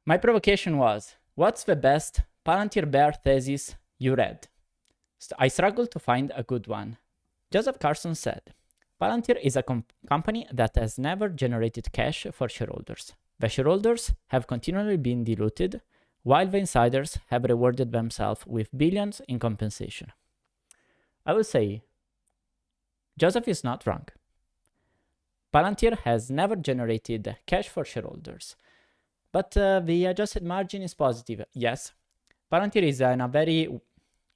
My provocation was, what's the best Palantir bear thesis you read? I struggled to find a good one. Joseph Carlson said, Palantir is a company that has never generated cash for shareholders. The shareholders have continually been diluted, while the insiders have rewarded themselves with billions in compensation. I will say, Joseph is not wrong. Palantir has never generated cash for shareholders, but the adjusted margin is positive. Yes, Palantir is in a very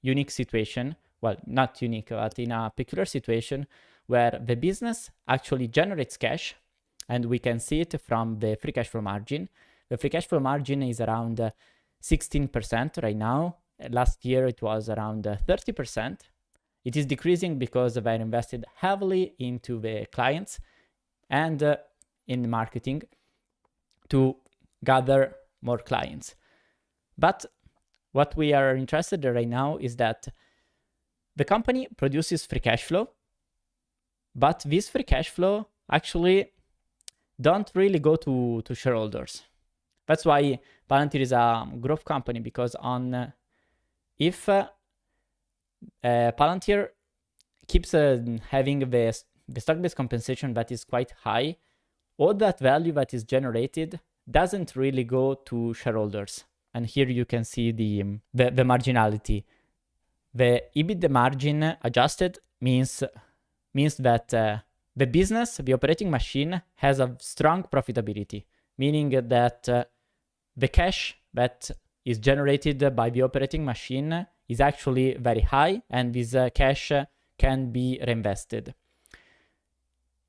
unique situation, well, not unique, but in a peculiar situation where the business actually generates cash, and we can see it from the free cash flow margin. The free cash flow margin is around 16% right now. Last year it was around 30%. It is decreasing because they invested heavily into the clients and in marketing to gather more clients. But what we are interested in right now is that the company produces free cash flow, but this free cash flow actually don't really go to shareholders. That's why Palantir is a growth company, because if Palantir keeps having the stock-based compensation that is quite high, all that value that is generated doesn't really go to shareholders. And here you can see the marginality. The EBITDA margin adjusted means that the business, the operating machine, has a strong profitability, meaning that the cash that is generated by the operating machine is actually very high, and this cash can be reinvested.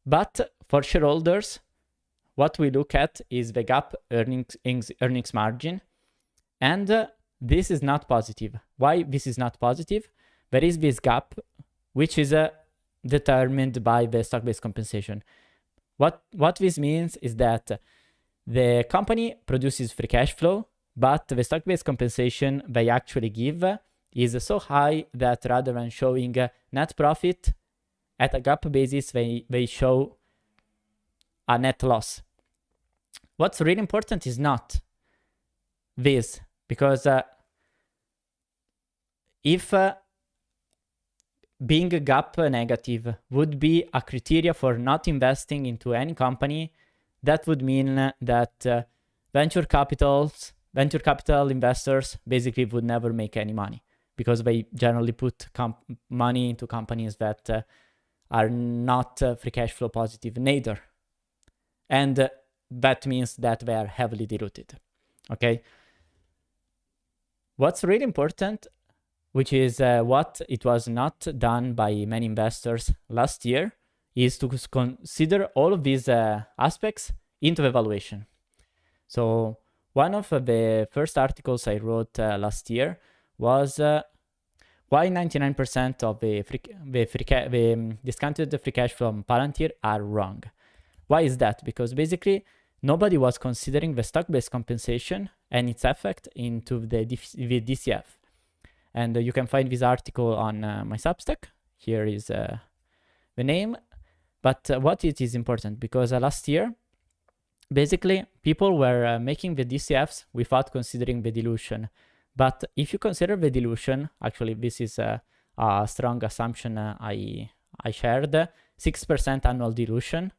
But for shareholders, what we look at is the GAAP earnings margin, and this is not positive. Why this is not positive? There is this gap which is determined by the stock-based compensation. What this means is that the company produces free cash flow, but the stock-based compensation they actually give is so high that rather than showing net profit at a GAAP basis, they show a net loss. What's really important is not this, because if being GAAP negative would be a criteria for not investing into any company, that would mean that venture capital investors basically would never make any money, because they generally put money into companies that are not free cash flow positive neither. And that means that they are heavily diluted. Okay. What's really important, which is what it was not done by many investors last year, is to consider all of these aspects into evaluation. So one of the first articles I wrote last year was why 99% of the discounted free cash from Palantir are wrong. Why is that? Because basically nobody was considering the stock-based compensation and its effect into the DCF. And you can find this article on my Substack. Here is the name. But what it is important, because last year, basically, people were making the DCFs without considering the dilution. But if you consider the dilution, actually this is a strong assumption I shared, 6% annual dilution,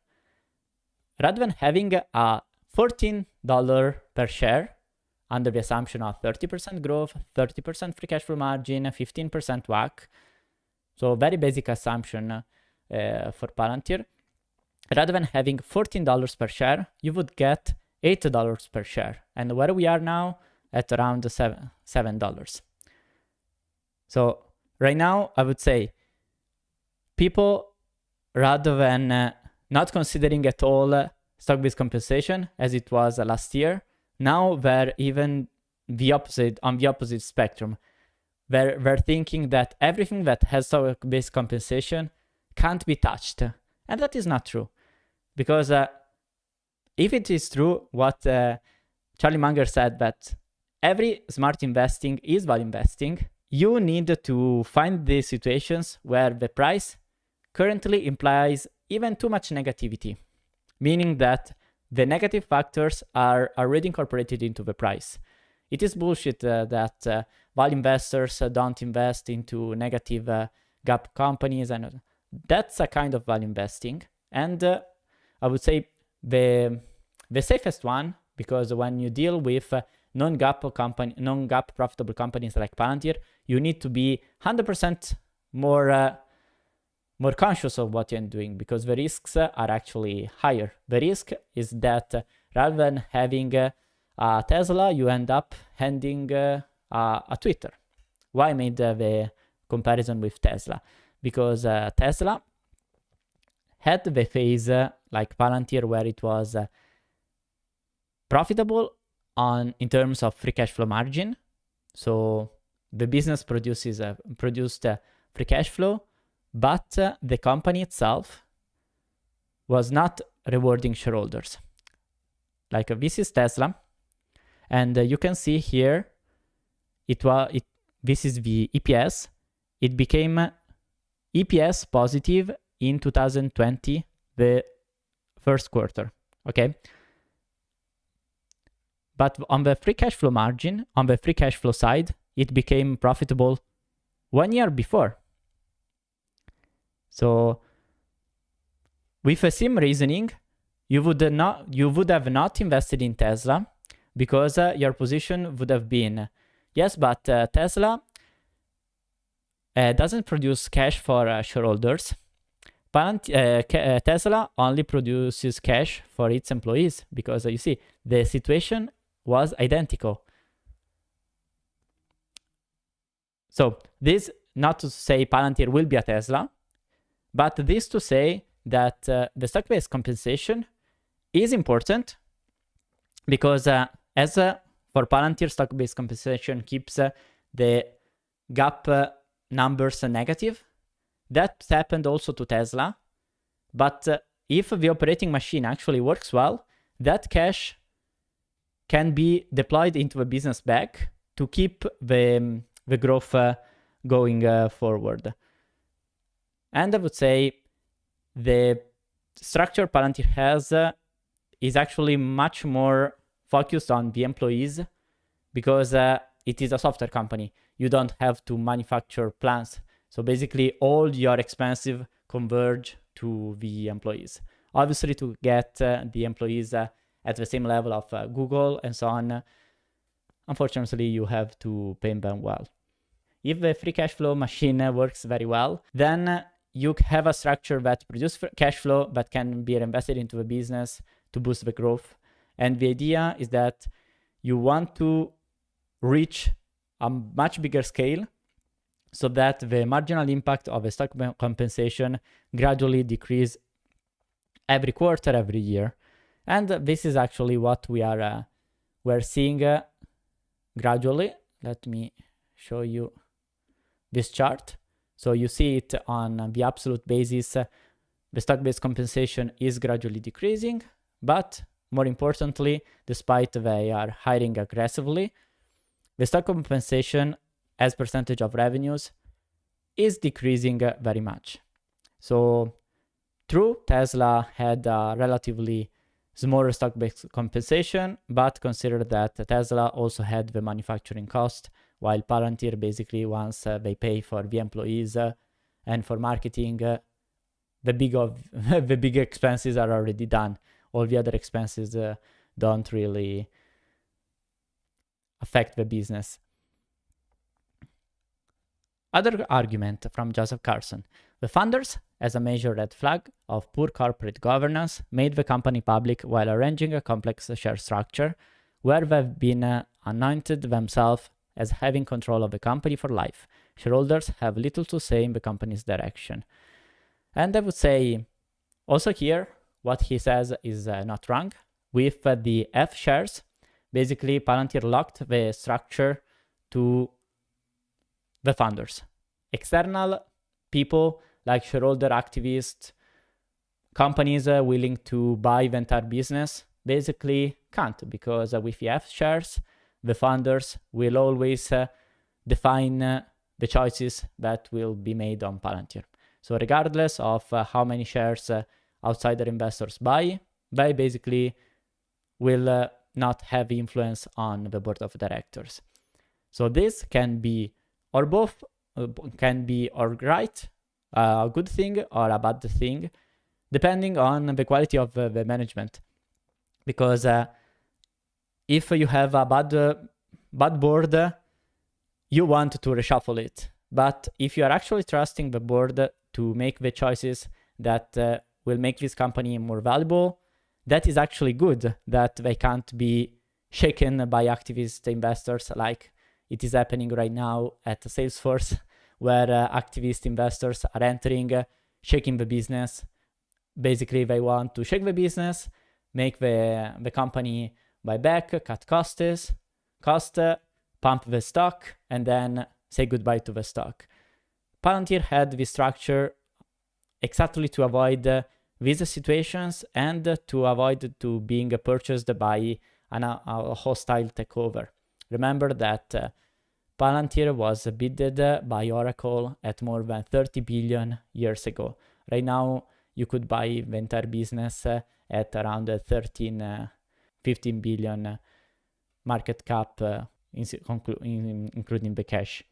rather than having a $14 per share under the assumption of 30% growth, 30% free cash flow margin, 15% WACC, so very basic assumption for Palantir, rather than having $14 per share, you would get $8 per share. And where we are now, at around $7. So right now, I would say people, rather than not considering at all stock-based compensation as it was last year, now they're even the opposite, on the opposite spectrum. They're thinking that everything that has stock-based compensation can't be touched. And that is not true. Because if it is true what Charlie Munger said, that every smart investing is value investing, you need to find the situations where the price currently implies even too much negativity, meaning that the negative factors are already incorporated into the price. It is bullshit that value investors don't invest into negative gap companies, and that's a kind of value investing. And I would say the safest one, because when you deal with non-gap profitable companies like Palantir, you need to be 100% more conscious of what you're doing, because the risks are actually higher. The risk is that rather than having a Tesla, you end up handing a Twitter. Why I made the comparison with Tesla? Because Tesla had the phase like Palantir where it was profitable in terms of free cash flow margin. So the business produced free cash flow, but the company itself was not rewarding shareholders. Like this is Tesla, and you can see here this is the EPS. It became EPS positive in 2020, the first quarter. Okay. But on the free cash flow margin, on the free cash flow side, it became profitable 1 year before. So with the same reasoning, you would have not invested in Tesla, because your position would have been, yes, but Tesla doesn't produce cash for shareholders. Tesla only produces cash for its employees, because you see, the situation was identical. So this not to say Palantir will be a Tesla, but this to say that the stock-based compensation is important, because as for Palantir, stock-based compensation keeps the gap numbers negative. That happened also to Tesla. But if the operating machine actually works well, that cash can be deployed into a business back to keep the growth going forward. And I would say the structure Palantir has is actually much more focused on the employees, because it is a software company. You don't have to manufacture plans. So basically all your expenses converge to the employees. Obviously, to get the employees at the same level of Google and so on, unfortunately, you have to pay them well. If the free cash flow machine works very well, then you have a structure that produces cash flow that can be reinvested into the business to boost the growth. And the idea is that you want to reach a much bigger scale, so that the marginal impact of a stock compensation gradually decrease every quarter, every year. And this is actually what we're seeing gradually. Let me show you this chart. So you see it on the absolute basis, the stock-based compensation is gradually decreasing, but more importantly, despite they are hiring aggressively, the stock compensation as percentage of revenues is decreasing very much. So true, Tesla had a relatively smaller stock-based compensation, but consider that Tesla also had the manufacturing cost, while Palantir basically, once they pay for the employees and for marketing, the big expenses are already done. All the other expenses don't really affect the business. Other argument from Joseph Carlson. The founders, as a major red flag of poor corporate governance, made the company public while arranging a complex share structure where they've been anointed themselves as having control of the company for life. Shareholders have little to say in the company's direction. And I would say also here, what he says is not wrong. With the F shares, basically Palantir locked the structure to the founders. External people like shareholder activists, companies willing to buy the entire business basically can't, because with the F shares, the founders will always define the choices that will be made on Palantir. So regardless of how many shares outsider investors buy, they basically will not have influence on the board of directors. So this can be or both, can be or right, a good thing or a bad thing, depending on the quality of the management. Because if you have a bad board, you want to reshuffle it. But if you are actually trusting the board to make the choices that will make this company more valuable, that is actually good, that they can't be shaken by activist investors like it is happening right now at Salesforce, where activist investors are entering, shaking the business. Basically, they want to shake the business, make the company buy back, cut costs, pump the stock, and then say goodbye to the stock. Palantir had this structure exactly to avoid these situations and to avoid to being purchased by a hostile takeover. Remember that Palantir was bidded by Oracle at more than 30 billion years ago. Right now, you could buy the entire business at around 15 billion market cap, including the cash.